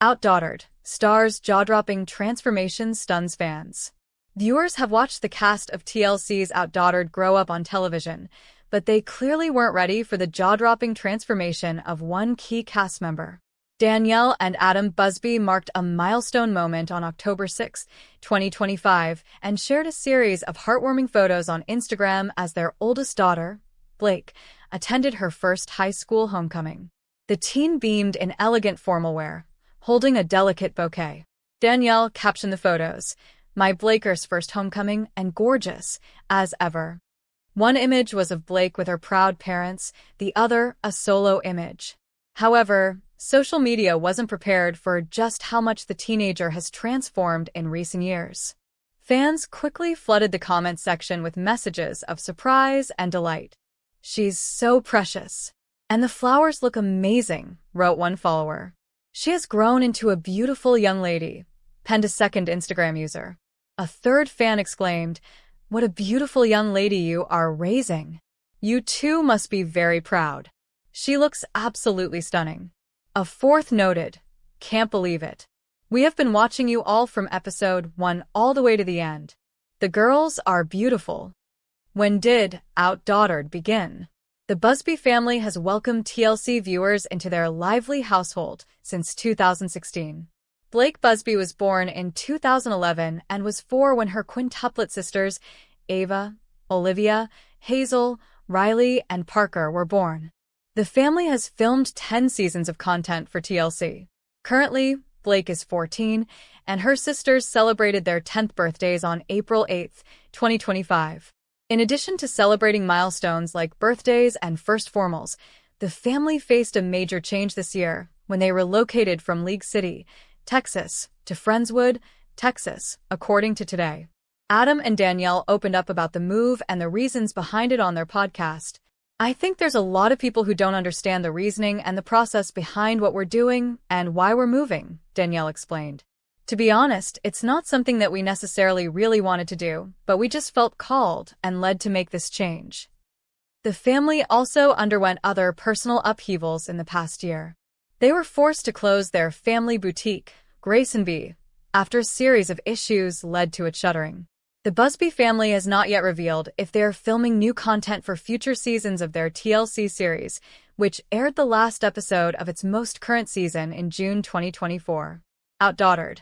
OutDaughtered, stars jaw-dropping transformation stuns fans. Viewers have watched the cast of TLC's OutDaughtered grow up on television, but they clearly weren't ready for the jaw-dropping transformation of one key cast member. Danielle and Adam Busby marked a milestone moment on October 6, 2025, and shared a series of heartwarming photos on Instagram as their oldest daughter, Blake, attended her first high school homecoming. The teen beamed in elegant formal wear, holding a delicate bouquet. Danielle captioned the photos, "My Blaker's first homecoming and gorgeous, as ever." One image was of Blake with her proud parents, the other a solo image. However, social media wasn't prepared for just how much the teenager has transformed in recent years. Fans quickly flooded the comment section with messages of surprise and delight. "She's so precious. And the flowers look amazing," wrote one follower. "She has grown into a beautiful young lady," penned a second Instagram user. A third fan exclaimed, "What a beautiful young lady you are raising. You too must be very proud. She looks absolutely stunning." A fourth noted, "Can't believe it. We have been watching you all from episode 1 all the way to the end. The girls are beautiful." When did OutDaughtered begin? The Busby family has welcomed TLC viewers into their lively household since 2016. Blake Busby was born in 2011 and was 4 when her quintuplet sisters, Ava, Olivia, Hazel, Riley, and Parker were born. The family has filmed 10 seasons of content for TLC. Currently, Blake is 14, and her sisters celebrated their 10th birthdays on April 8, 2025. In addition to celebrating milestones like birthdays and first formals, the family faced a major change this year when they relocated from League City, Texas, to Friendswood, Texas, according to Today. Adam and Danielle opened up about the move and the reasons behind it on their podcast. "I think there's a lot of people who don't understand the reasoning and the process behind what we're doing and why we're moving," Danielle explained. "To be honest, it's not something that we necessarily really wanted to do, but we just felt called and led to make this change." The family also underwent other personal upheavals in the past year. They were forced to close their family boutique, Grace & B, after a series of issues led to it shuttering. The Busby family has not yet revealed if they are filming new content for future seasons of their TLC series, which aired the last episode of its most current season in June 2024. OutDaughtered.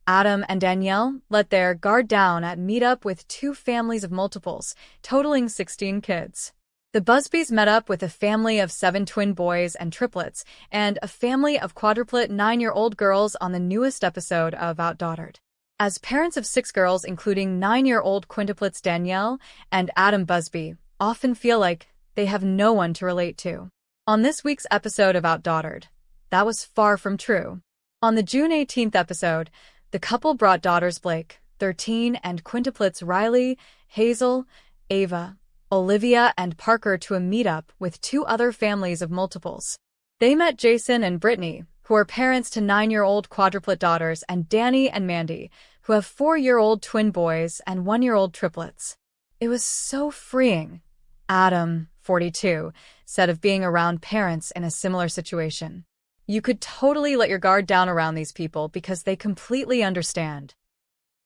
Adam and Danielle let their guard down at meetup with 2 families of multiples, totaling 16 kids. The Busbys met up with a family of 7 twin boys and triplets, and a family of quadruplet 9-year-old girls on the newest episode of OutDaughtered. As parents of 6 girls, including 9-year-old quintuplets Danielle and Adam Busby, often feel like they have no one to relate to. On this week's episode of OutDaughtered, that was far from true. On the June 18th episode, the couple brought daughters Blake, 13, and quintuplets Riley, Hazel, Ava, Olivia, and Parker to a meetup with 2 other families of multiples. They met Jason and Brittany, who are parents to 9-year-old quadruplet daughters, and Danny and Mandy, who have 4-year-old twin boys and 1-year-old triplets. "It was so freeing," Adam, 42, said of being around parents in a similar situation. "You could totally let your guard down around these people because they completely understand.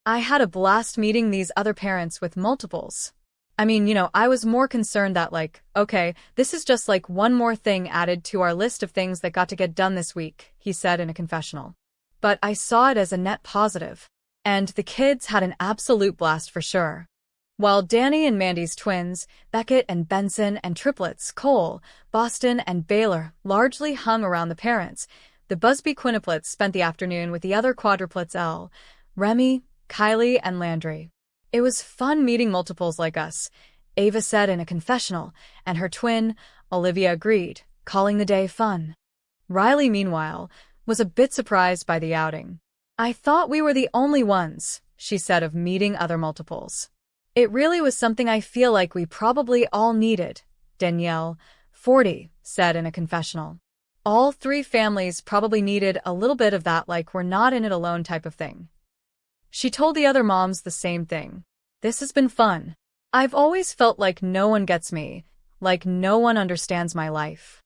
I had a blast meeting these other parents with multiples. I mean, I was more concerned that okay, this is just one more thing added to our list of things that got to get done this week," he said in a confessional. "But I saw it as a net positive. And the kids had an absolute blast for sure." While Danny and Mandy's twins, Beckett and Benson, and triplets, Cole, Boston, and Baylor, largely hung around the parents, the Busby quintuplets spent the afternoon with the other quadruplets Elle, Remy, Kylie, and Landry. "It was fun meeting multiples like us," Ava said in a confessional, and her twin, Olivia, agreed, calling the day fun. Riley, meanwhile, was a bit surprised by the outing. "I thought we were the only ones," she said of meeting other multiples. "It really was something I feel like we probably all needed," Danielle, 40, said in a confessional. "All 3 families probably needed a little bit of that we're not in it alone type of thing." She told the other moms the same thing. "This has been fun. I've always felt like no one gets me, like no one understands my life."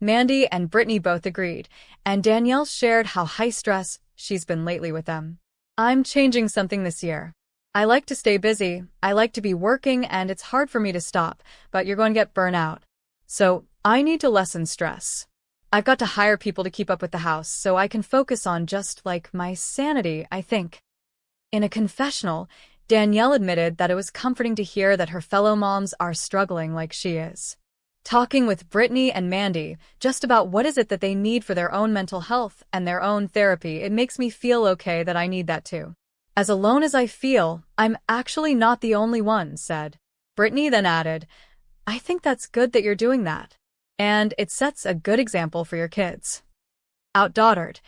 Mandy and Brittany both agreed, and Danielle shared how high stress she's been lately with them. I'm changing something this year. I like to stay busy, I like to be working, and it's hard for me to stop, but you're going to get burnout. So, I need to lessen stress. I've got to hire people to keep up with the house so I can focus on just, my sanity, I think. In a confessional, Danielle admitted that it was comforting to hear that her fellow moms are struggling like she is. Talking with Brittany and Mandy just about what is it that they need for their own mental health and their own therapy, it makes me feel okay that I need that too. As alone as I feel, I'm actually not the only one, said. Brittany then added, I think that's good that you're doing that. And it sets a good example for your kids. OutDaughtered,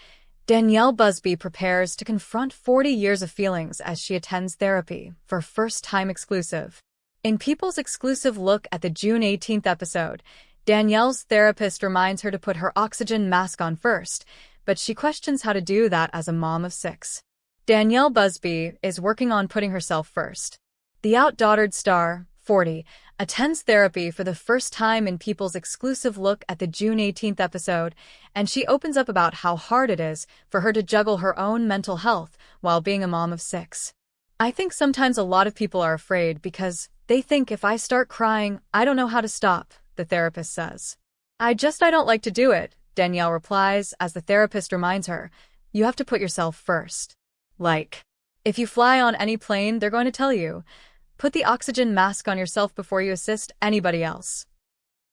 Danielle Busby prepares to confront 40 years of feelings as she attends therapy for first-time exclusive. In People's exclusive look at the June 18th episode, Danielle's therapist reminds her to put her oxygen mask on first, but she questions how to do that as a mom of 6. Danielle Busby is working on putting herself first. The OutDaughtered star, 40, attends therapy for the first time in People's exclusive look at the June 18th episode, and she opens up about how hard it is for her to juggle her own mental health while being a mom of 6. I think sometimes a lot of people are afraid because they think if I start crying, I don't know how to stop, the therapist says. I don't like to do it, Danielle replies as the therapist reminds her, you have to put yourself first. If you fly on any plane, they're going to tell you, put the oxygen mask on yourself before you assist anybody else.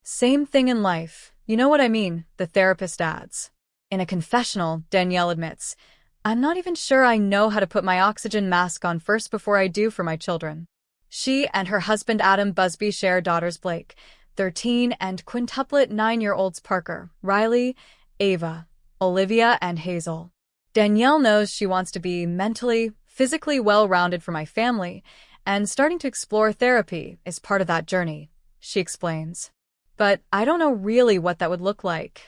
Same thing in life, you know what I mean, the therapist adds. In a confessional, Danielle admits, I'm not even sure I know how to put my oxygen mask on first before I do for my children. She and her husband Adam Busby share daughters Blake, 13, and quintuplet 9-year-olds Parker, Riley, Ava, Olivia, and Hazel. Danielle knows she wants to be mentally, physically well-rounded for my family, and starting to explore therapy is part of that journey, she explains. But I don't know really what that would look like.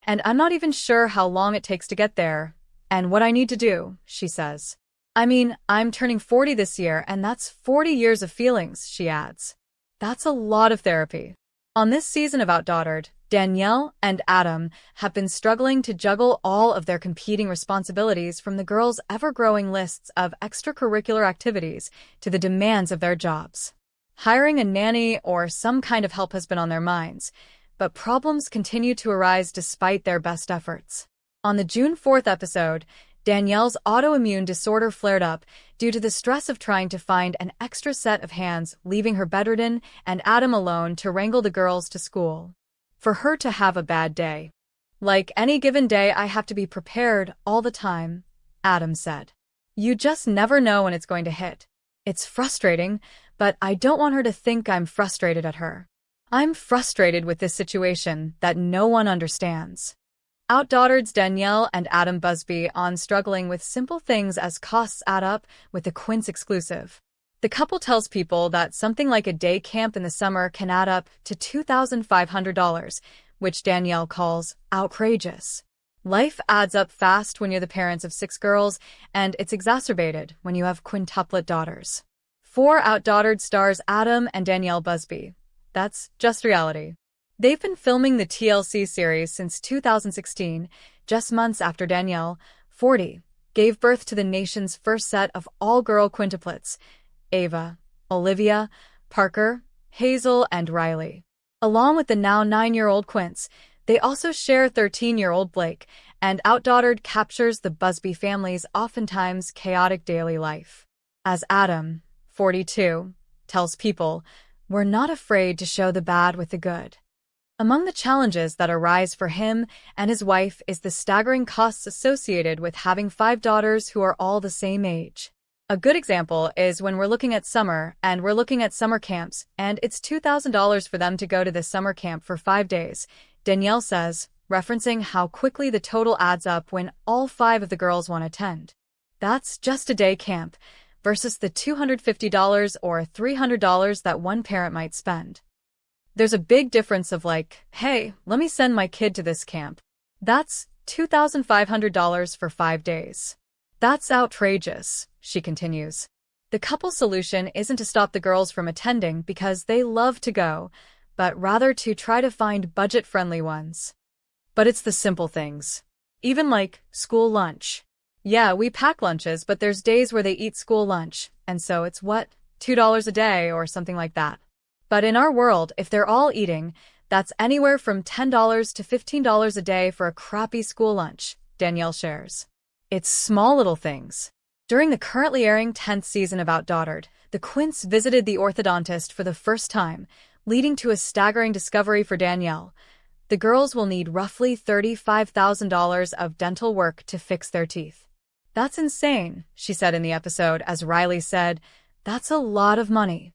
And I'm not even sure how long it takes to get there, and what I need to do, she says. I mean, I'm turning 40 this year, and that's 40 years of feelings, she adds. That's a lot of therapy. On this season of OutDaughtered, Danielle and Adam have been struggling to juggle all of their competing responsibilities, from the girls' ever-growing lists of extracurricular activities to the demands of their jobs. Hiring a nanny or some kind of help has been on their minds, but problems continue to arise despite their best efforts. On the June 4th episode, Danielle's autoimmune disorder flared up due to the stress of trying to find an extra set of hands, leaving her bedridden and Adam alone to wrangle the girls to school. For her to have a bad day. Like any given day, I have to be prepared all the time, Adam said. You just never know when it's going to hit. It's frustrating, but I don't want her to think I'm frustrated at her. I'm frustrated with this situation that no one understands. OutDaughtered's Danielle and Adam Busby on struggling with simple things as costs add up with the Quince exclusive. The couple tells people that something like a day camp in the summer can add up to $2,500, which Danielle calls outrageous. Life adds up fast when you're the parents of 6 girls, and it's exacerbated when you have quintuplet daughters. 4 OutDaughtered stars Adam and Danielle Busby. That's just reality. They've been filming the TLC series since 2016, just months after Danielle, 40, gave birth to the nation's first set of all-girl quintuplets, Ava, Olivia, Parker, Hazel, and Riley. Along with the now 9-year-old Quince, they also share 13-year-old Blake, and OutDaughtered captures the Busby family's oftentimes chaotic daily life. As Adam, 42, tells people, we're not afraid to show the bad with the good. Among the challenges that arise for him and his wife is the staggering costs associated with having 5 daughters who are all the same age. A good example is when we're looking at summer camps, and it's $2,000 for them to go to this summer camp for 5 days, Danielle says, referencing how quickly the total adds up when all 5 of the girls want to attend. That's just a day camp, versus the $250 or $300 that one parent might spend. There's a big difference of hey, let me send my kid to this camp. That's $2,500 for 5 days. That's outrageous, she continues. The couple's solution isn't to stop the girls from attending because they love to go, but rather to try to find budget-friendly ones. But it's the simple things. Even like school lunch. Yeah, we pack lunches, but there's days where they eat school lunch, and so it's what? $2 a day or something like that. But in our world, if they're all eating, that's anywhere from $10 to $15 a day for a crappy school lunch, Danielle shares. It's small little things. During the currently airing 10th season of OutDaughtered, the Quints visited the orthodontist for the first time, leading to a staggering discovery for Danielle. The girls will need roughly $35,000 of dental work to fix their teeth. That's insane, she said in the episode, as Riley said, that's a lot of money.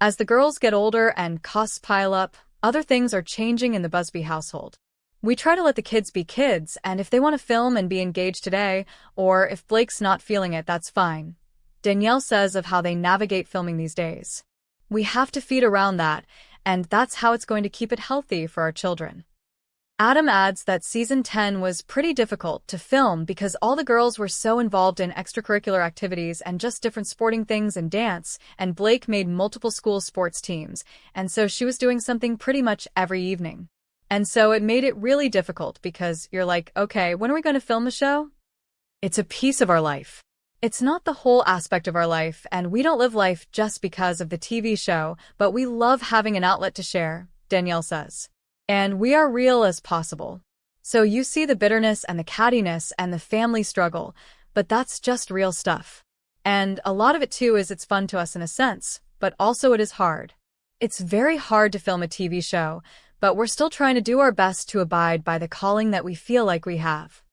As the girls get older and costs pile up, other things are changing in the Busby household. We try to let the kids be kids, and if they want to film and be engaged today, or if Blake's not feeling it, that's fine. Danielle says of how they navigate filming these days. We have to feed around that, and that's how it's going to keep it healthy for our children. Adam adds that season 10 was pretty difficult to film because all the girls were so involved in extracurricular activities and just different sporting things and dance, and Blake made multiple school sports teams, and so she was doing something pretty much every evening. And so it made it really difficult because you're like, okay, when are we going to film the show? It's a piece of our life. It's not the whole aspect of our life, and we don't live life just because of the TV show, but we love having an outlet to share, Danielle says. And we are real as possible. So you see the bitterness and the cattiness and the family struggle, but that's just real stuff. And a lot of it too is it's fun to us in a sense, but also it is hard. It's very hard to film a TV show, but we're still trying to do our best to abide by the calling that we feel like we have.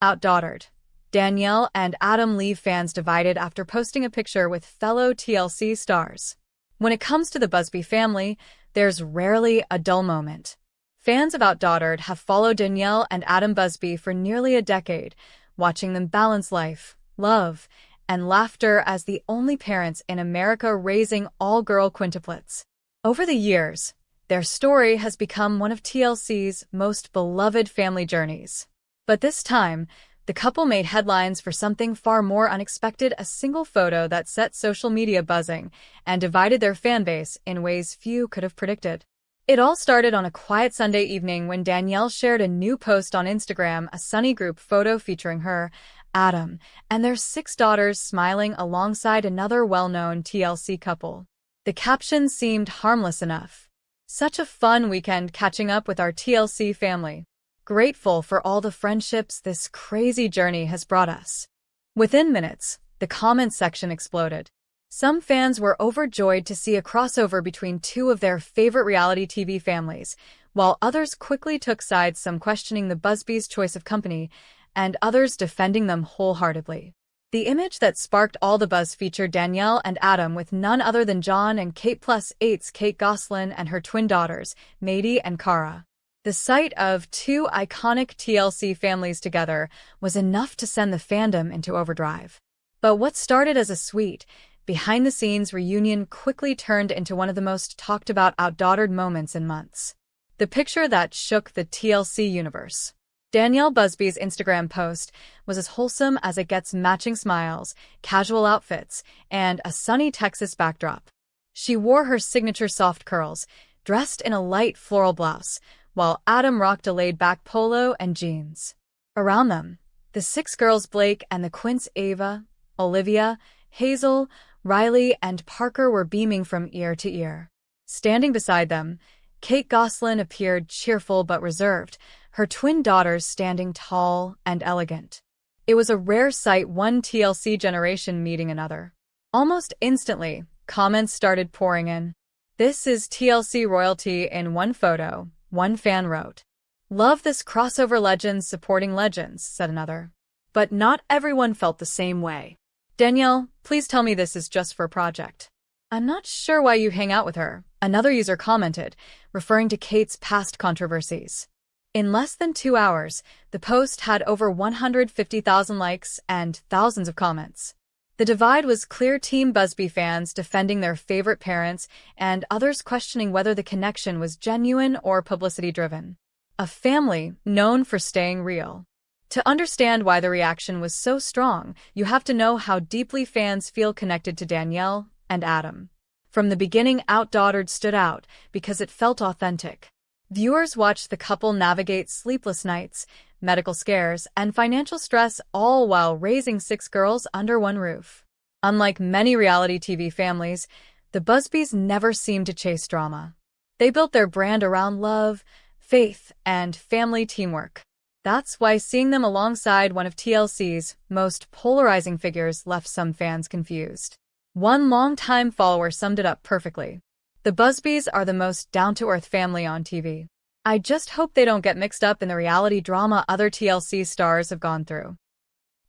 OutDaughtered. Danielle and Adam leave fans divided after posting a picture with fellow TLC stars. When it comes to the Busby family, there's rarely a dull moment. Fans of OutDaughtered have followed Danielle and Adam Busby for nearly a decade, watching them balance life, love, and laughter as the only parents in America raising all-girl quintuplets. Over the years, their story has become one of TLC's most beloved family journeys. But this time, the couple made headlines for something far more unexpected, a single photo that set social media buzzing and divided their fanbase in ways few could have predicted. It all started on a quiet Sunday evening when Danielle shared a new post on Instagram, a sunny group photo featuring her, Adam, and their 6 daughters smiling alongside another well-known TLC couple. The caption seemed harmless enough. Such a fun weekend catching up with our TLC family. Grateful for all the friendships this crazy journey has brought us. Within minutes, the comments section exploded. Some fans were overjoyed to see a crossover between two of their favorite reality TV families, while others quickly took sides, some questioning the Busbys' choice of company, and others defending them wholeheartedly. The image that sparked all the buzz featured Danielle and Adam with none other than John and Kate +8's Kate Gosselin and her twin daughters, Maddie and Cara. The sight of two iconic TLC families together was enough to send the fandom into overdrive. But what started as a sweet, behind-the-scenes reunion quickly turned into one of the most talked-about OutDaughtered moments in months. The picture that shook the TLC universe. Danielle Busby's Instagram post was as wholesome as it gets, matching smiles, casual outfits, and a sunny Texas backdrop. She wore her signature soft curls, dressed in a light floral blouse, while Adam rocked a laid-back polo and jeans. Around them, the 6 girls, Blake and the Quints, Ava, Olivia, Hazel, Riley, and Parker, were beaming from ear to ear. Standing beside them, Kate Gosselin appeared cheerful but reserved, her twin daughters standing tall and elegant. It was a rare sight, one TLC generation meeting another. Almost instantly, comments started pouring in. "This is TLC royalty in one photo," one fan wrote. "Love this crossover, legends supporting legends," said another. But not everyone felt the same way. "Danielle, please tell me this is just for a project. I'm not sure why you hang out with her," another user commented, referring to Kate's past controversies. In less than 2 hours, the post had over 150,000 likes and thousands of comments. The divide was clear: Team Busby fans defending their favorite parents, and others questioning whether the connection was genuine or publicity-driven. A family known for staying real. To understand why the reaction was so strong, you have to know how deeply fans feel connected to Danielle and Adam. From the beginning, OutDaughtered stood out because it felt authentic. Viewers watched the couple navigate sleepless nights, medical scares, and financial stress, all while raising 6 girls under one roof. Unlike many reality TV families, the Busbys never seemed to chase drama. They built their brand around love, faith, and family teamwork. That's why seeing them alongside one of TLC's most polarizing figures left some fans confused. One longtime follower summed it up perfectly. The Busbys are the most down-to-earth family on TV. I just hope they don't get mixed up in the reality drama other TLC stars have gone through.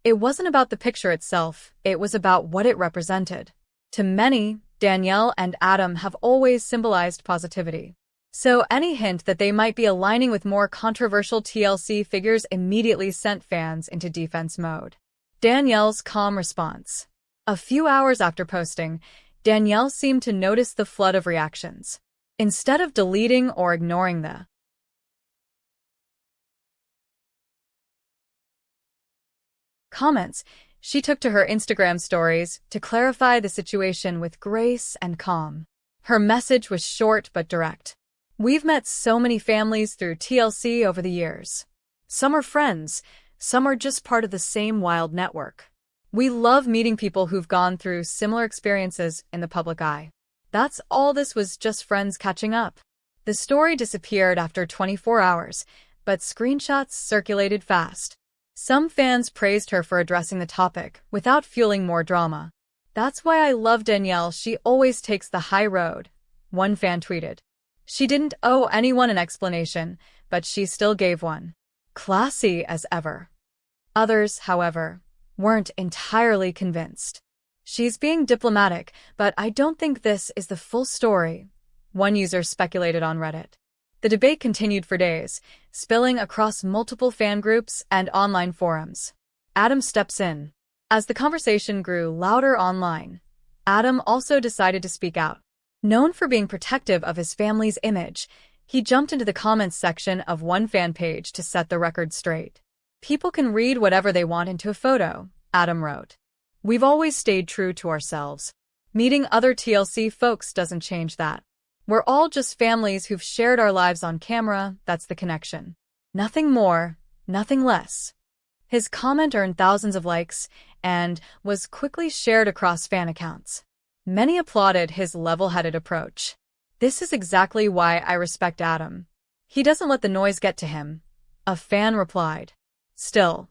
It wasn't about the picture itself, it was about what it represented. To many, Danielle and Adam have always symbolized positivity. So any hint that they might be aligning with more controversial TLC figures immediately sent fans into defense mode. Danielle's calm response. A few hours after posting, Danielle seemed to notice the flood of reactions. Instead of deleting or ignoring the comments, she took to her Instagram stories to clarify the situation with grace and calm. Her message was short but direct. We've met so many families through TLC over the years. Some are friends, some are just part of the same wild network. We love meeting people who've gone through similar experiences in the public eye. That's all, this was just friends catching up. The story disappeared after 24 hours, but screenshots circulated fast. Some fans praised her for addressing the topic without fueling more drama. That's why I love Danielle, she always takes the high road. One fan tweeted. She didn't owe anyone an explanation, but she still gave one. Classy as ever. Others, however, weren't entirely convinced. She's being diplomatic, but I don't think this is the full story, one user speculated on Reddit. The debate continued for days, spilling across multiple fan groups and online forums. Adam steps in. As the conversation grew louder online, Adam also decided to speak out. Known for being protective of his family's image, he jumped into the comments section of one fan page to set the record straight. People can read whatever they want into a photo, Adam wrote. We've always stayed true to ourselves. Meeting other TLC folks doesn't change that. We're all just families who've shared our lives on camera, that's the connection. Nothing more, nothing less. His comment earned thousands of likes and was quickly shared across fan accounts. Many applauded his level-headed approach. This is exactly why I respect Adam. He doesn't let the noise get to him, a fan replied. Still,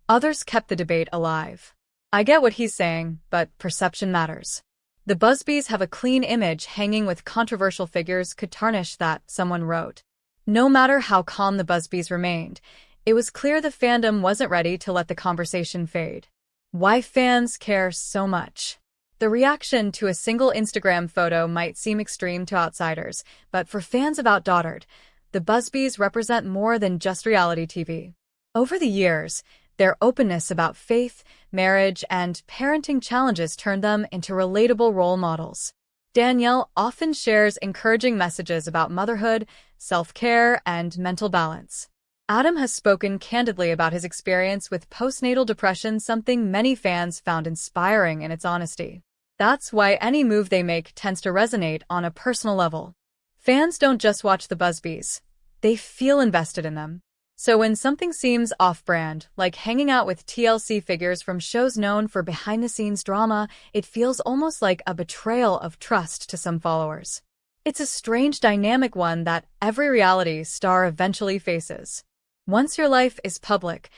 others kept the debate alive. I get what he's saying, but perception matters. The Busbys have a clean image, hanging with controversial figures could tarnish that, someone wrote. No matter how calm the Busbys remained, it was clear the fandom wasn't ready to let the conversation fade. Why fans care so much? The reaction to a single Instagram photo might seem extreme to outsiders, but for fans of OutDaughtered, the Busbys represent more than just reality TV. Over the years, their openness about faith, marriage, and parenting challenges turned them into relatable role models. Danielle often shares encouraging messages about motherhood, self-care, and mental balance. Adam has spoken candidly about his experience with postnatal depression, something many fans found inspiring in its honesty. That's why any move they make tends to resonate on a personal level. Fans don't just watch the Busbys, they feel invested in them. So when something seems off-brand, like hanging out with TLC figures from shows known for behind-the-scenes drama, it feels almost like a betrayal of trust to some followers. It's a strange dynamic, one that every reality star eventually faces. Once your life is public,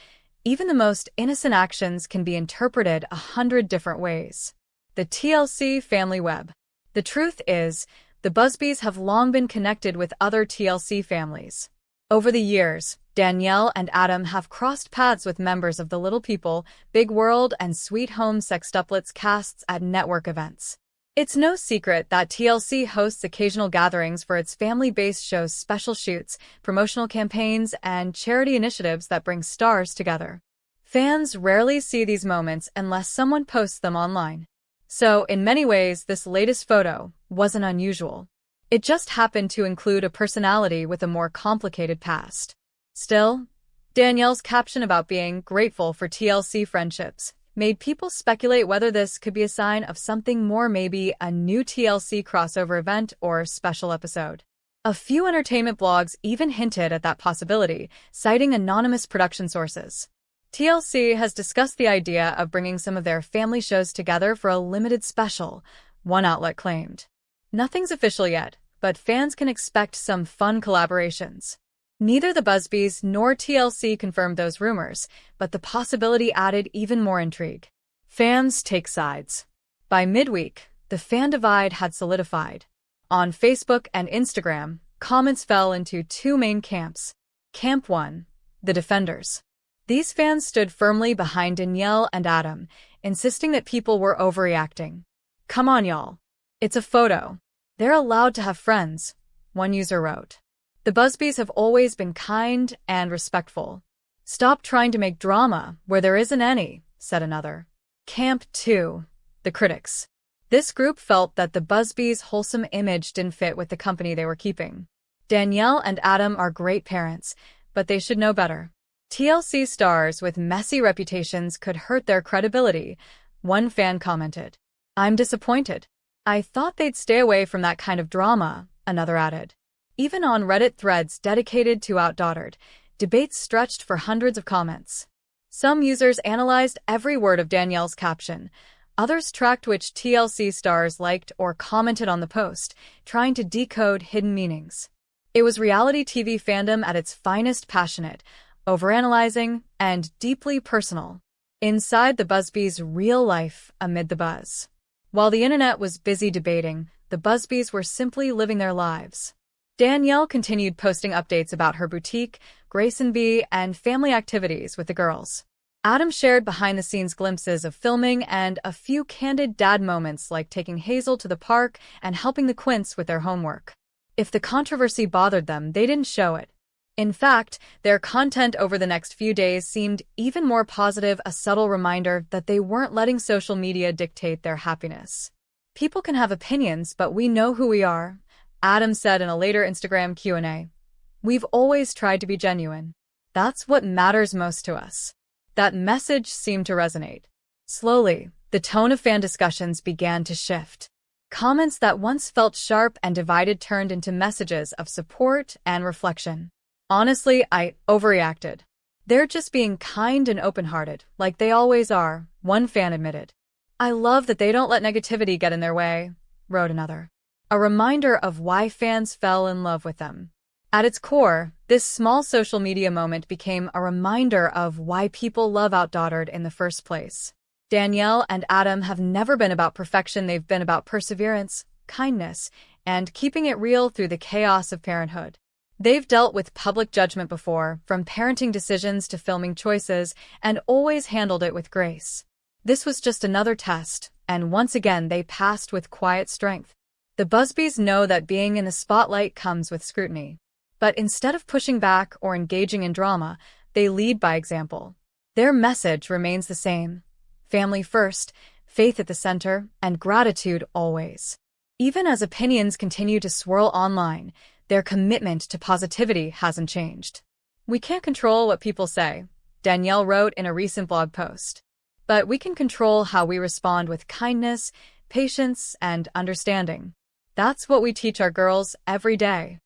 even the most innocent actions can be interpreted 100 different ways. The TLC family web. The truth is, the Busbys have long been connected with other TLC families. Over the years, Danielle and Adam have crossed paths with members of the Little People, Big World, and Sweet Home sextuplets casts at network events. It's no secret that TLC hosts occasional gatherings for its family-based shows, special shoots, promotional campaigns, and charity initiatives that bring stars together. Fans rarely see these moments unless someone posts them online. So, in many ways, this latest photo wasn't unusual. It just happened to include a personality with a more complicated past. Still, Danielle's caption about being grateful for TLC friendships made people speculate whether this could be a sign of something more, maybe a new TLC crossover event or special episode. A few entertainment blogs even hinted at that possibility, citing anonymous production sources. TLC has discussed the idea of bringing some of their family shows together for a limited special, one outlet claimed. Nothing's official yet, but fans can expect some fun collaborations. Neither the Busbys nor TLC confirmed those rumors, but the possibility added even more intrigue. Fans take sides. By midweek, the fan divide had solidified. On Facebook and Instagram, comments fell into two main camps. Camp 1, the defenders. These fans stood firmly behind Danielle and Adam, insisting that people were overreacting. "Come on, y'all. It's a photo. They're allowed to have friends," one user wrote. "The Busbys have always been kind and respectful. Stop trying to make drama where there isn't any," said another. Camp 2, the critics. This group felt that the Busbys' wholesome image didn't fit with the company they were keeping. Danielle and Adam are great parents, but they should know better. TLC stars with messy reputations could hurt their credibility, one fan commented. "I'm disappointed. I thought they'd stay away from that kind of drama," another added. Even on Reddit threads dedicated to OutDaughtered, debates stretched for hundreds of comments. Some users analyzed every word of Danielle's caption. Others tracked which TLC stars liked or commented on the post, trying to decode hidden meanings. It was reality TV fandom at its finest, passionate, overanalyzing, and deeply personal. Inside the Busbys' real life amid the buzz. While the internet was busy debating, the Busbys were simply living their lives. Danielle continued posting updates about her boutique, Grace & B, and family activities with the girls. Adam shared behind-the-scenes glimpses of filming and a few candid dad moments like taking Hazel to the park and helping the Quints with their homework. If the controversy bothered them, they didn't show it. In fact, their content over the next few days seemed even more positive, a subtle reminder that they weren't letting social media dictate their happiness. "People can have opinions, but we know who we are," Adam said in a later Instagram Q&A. "We've always tried to be genuine. That's what matters most to us." That message seemed to resonate. Slowly, the tone of fan discussions began to shift. Comments that once felt sharp and divided turned into messages of support and reflection. "Honestly, I overreacted. They're just being kind and open-hearted, like they always are," one fan admitted. "I love that they don't let negativity get in their way," wrote another. A reminder of why fans fell in love with them. At its core, this small social media moment became a reminder of why people love OutDaughtered in the first place. Danielle and Adam have never been about perfection. They've been about perseverance, kindness, and keeping it real through the chaos of parenthood. They've dealt with public judgment before, from parenting decisions to filming choices, and always handled it with grace. This was just another test, and once again they passed with quiet strength. The Busbys know that being in the spotlight comes with scrutiny. But instead of pushing back or engaging in drama, they lead by example. Their message remains the same: family first, faith at the center, and gratitude always. Even as opinions continue to swirl online, their commitment to positivity hasn't changed. "We can't control what people say," Danielle wrote in a recent blog post. "But we can control how we respond with kindness, patience, and understanding. That's what we teach our girls every day."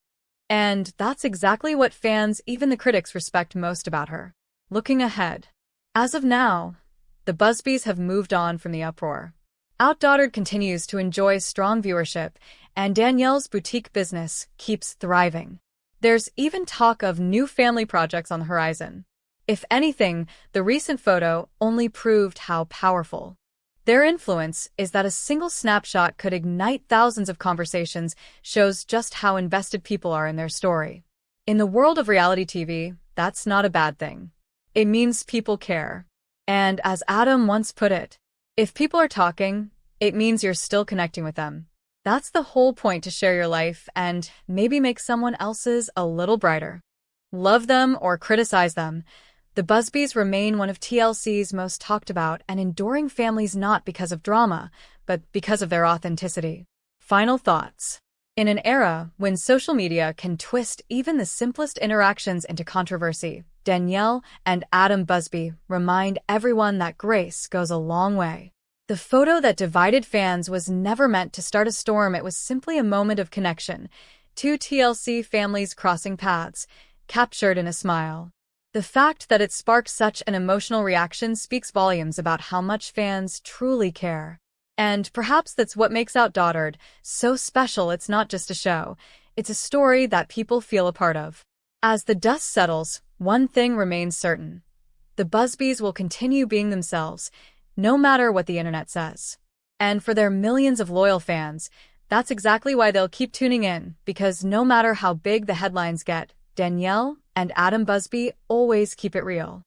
And that's exactly what fans, even the critics, respect most about her. Looking ahead. As of now, the Busbys have moved on from the uproar. OutDaughtered continues to enjoy strong viewership, and Danielle's boutique business keeps thriving. There's even talk of new family projects on the horizon. If anything, the recent photo only proved how powerful their influence is. That a single snapshot could ignite thousands of conversations shows just how invested people are in their story. In the world of reality TV, that's not a bad thing. It means people care. And as Adam once put it, if people are talking, it means you're still connecting with them. That's the whole point, to share your life and maybe make someone else's a little brighter. Love them or criticize them, the Busbys remain one of TLC's most talked about and enduring families, not because of drama, but because of their authenticity. Final thoughts. In an era when social media can twist even the simplest interactions into controversy, Danielle and Adam Busby remind everyone that grace goes a long way. The photo that divided fans was never meant to start a storm. It was simply a moment of connection, Two TLC families crossing paths, captured in a smile. The fact that it sparked such an emotional reaction speaks volumes about how much fans truly care. And perhaps that's what makes OutDaughtered so special. It's not just a show, it's a story that people feel a part of. As the dust settles, one thing remains certain. The Busbys will continue being themselves, no matter what the internet says. And for their millions of loyal fans, that's exactly why they'll keep tuning in, because no matter how big the headlines get, Danielle and Adam Busby always keep it real.